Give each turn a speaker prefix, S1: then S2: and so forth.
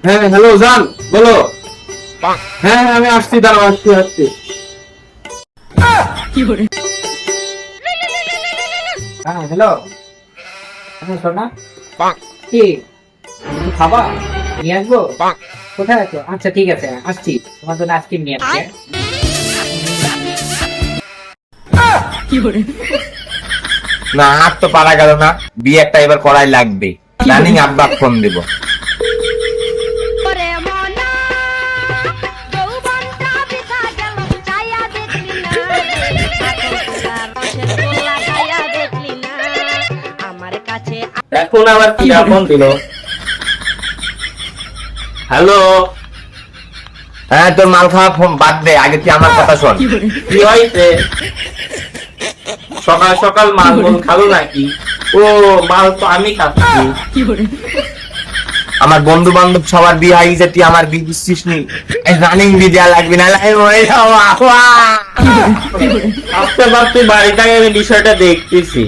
S1: হ্যাঁ হ্যালো জান, বলো। হ্যাঁ আমি আসছি, দাঁড়াও, আসছি।
S2: হ্যাঁ হ্যালো। হ্যাঁ সোনা, কি কিছু খাবা? নিয়ে আসবো? কোথায় আছো? আচ্ছা ঠিক আছে, আসছি, তোমার জন্য আইসক্রিম নিয়ে আসছি।
S3: না আর তো পারা গেল না, বিয়ে একটা এবার করাই লাগবে। রানিং আব্বা ফোন দেব।
S4: ওরে মনা যৌবনটা বৃথা গেল চাইয়া দেখলি না রসের গোলা খাইয়া দেখলি না আমার কাছে
S1: এখন আবার কি ফোন দিল? হ্যালো,
S3: হ্যাঁ তোর মাল খাওয়া ফোন বাদ দে, আগে তুই আমার কথা শোন।
S1: কি হয়েছে? সকাল সকাল মাল মন খালো নাকি? ও, মাল তো আমি খাচ্ছি।
S3: আমার বন্ধু বান্ধব সবার বিয়ে হয়ে গেছে, তুই আমার বিয়ে দিচ্ছিস নি? রানিং বিয়ে দেওয়া লাগবে না, লাই মরে যাবো।
S1: আস্তে আস্তে বাড়িতে আমি বিষয়টা দেখতেছি।